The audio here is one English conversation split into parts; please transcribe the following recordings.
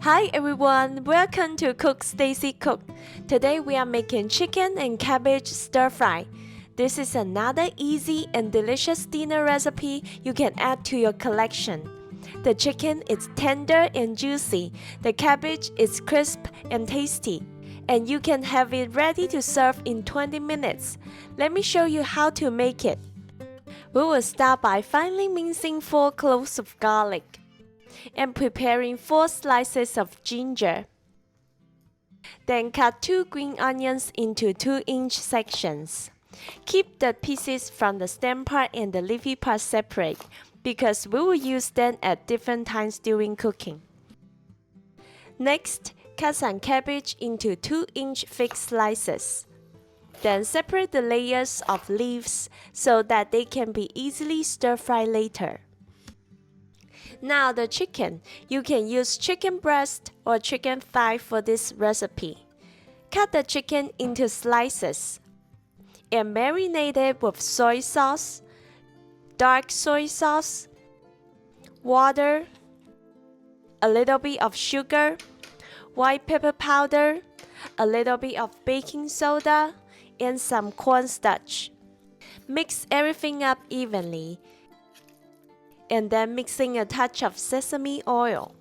Hi everyone, welcome to Cook Stacy Cook. Today we are making chicken and cabbage stir fry. This is another easy and delicious dinner recipe you can add to your collection. The chicken is tender and juicy, the cabbage is crisp and tasty, and you can have it ready to serve in 20 minutes. Let me show you how to make it. We will start by finely mincing 4 cloves of garlic and preparing 4 slices of ginger. Then cut 2 green onions into 2-inch sections. Keep the pieces from the stem part and the leafy part separate because we will use them at different times during cooking. Next, cut some cabbage into 2-inch thick slices. Then separate the layers of leaves so that they can be easily stir-fried later. Now the chicken, you can use chicken breast or chicken thigh for this recipe. Cut the chicken into slices and marinate it with soy sauce, dark soy sauce, water, a little bit of sugar, white pepper powder, a little bit of baking soda, and some cornstarch. Mix everything up evenly, and then mixing a touch of sesame oil.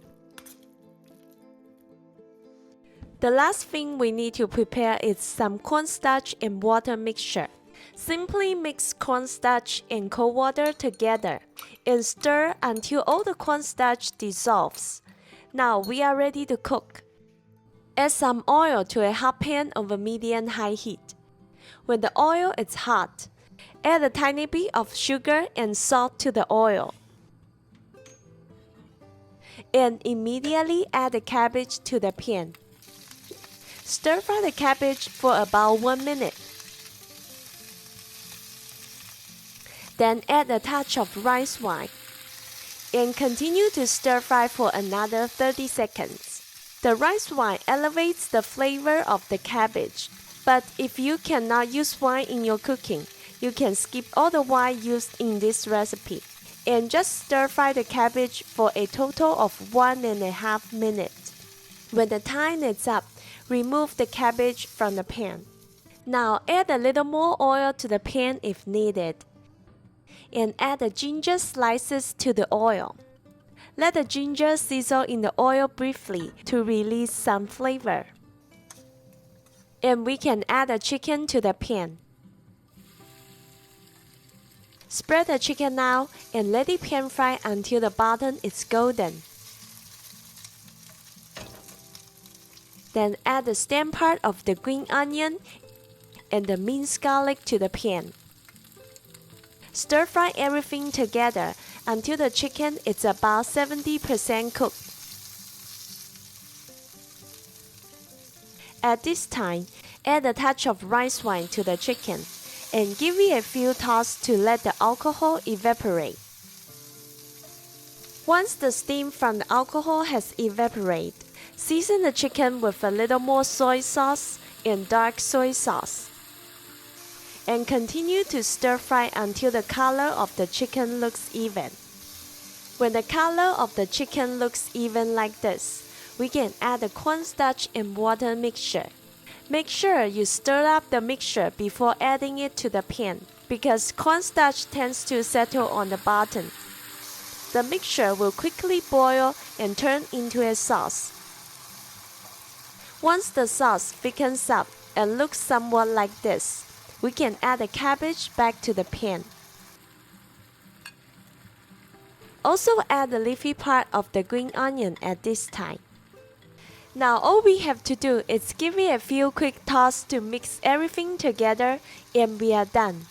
The last thing we need to prepare is some cornstarch and water mixture. Simply mix cornstarch and cold water together and stir until all the cornstarch dissolves. Now we are ready to cook. Add some oil to a hot pan over medium-high heat. When the oil is hot, add a tiny bit of sugar and salt to the oil. And immediately add the cabbage to the pan. Stir fry the cabbage for about 1 minute. Then add a touch of rice wine and continue to stir fry for another 30 seconds. The rice wine elevates the flavor of the cabbage, but if you cannot use wine in your cooking, you can skip all the wine used in this recipe and just stir fry the cabbage for a total of 1.5 minutes. When the time is up, remove the cabbage from the pan. Now add a little more oil to the pan if needed, and add the ginger slices to the oil. Let the ginger sizzle in the oil briefly to release some flavor. And we can add the chicken to the pan. Spread the chicken out and let it pan fry until the bottom is golden. Then add the stem part of the green onion and the minced garlic to the pan. Stir fry everything together until the chicken is about 70% cooked. At this time, add a touch of rice wine to the chicken and give it a few tosses to let the alcohol evaporate. Once the steam from the alcohol has evaporated, season the chicken with a little more soy sauce and dark soy sauce. And continue to stir fry until the color of the chicken looks even. When the color of the chicken looks even like this, we can add the cornstarch and water mixture. Make sure you stir up the mixture before adding it to the pan because cornstarch tends to settle on the bottom. The mixture will quickly boil and turn into a sauce. Once the sauce thickens up and looks somewhat like this, we can add the cabbage back to the pan. Also add the leafy part of the green onion at this time. Now all we have to do is give it a few quick tosses to mix everything together and we are done.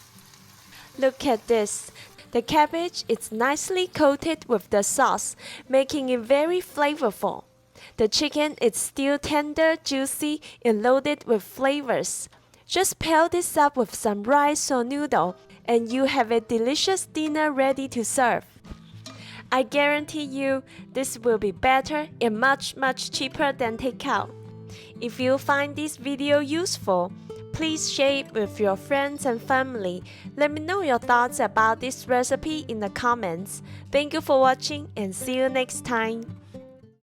Look at this. The cabbage is nicely coated with the sauce, making it very flavorful. The chicken is still tender, juicy, and loaded with flavors. Just pair this up with some rice or noodle and you have a delicious dinner ready to serve. I guarantee you this will be better and much cheaper than takeout. If you find this video useful, please share it with your friends and family. Let me know your thoughts about this recipe in the comments. Thank you for watching and see you next time.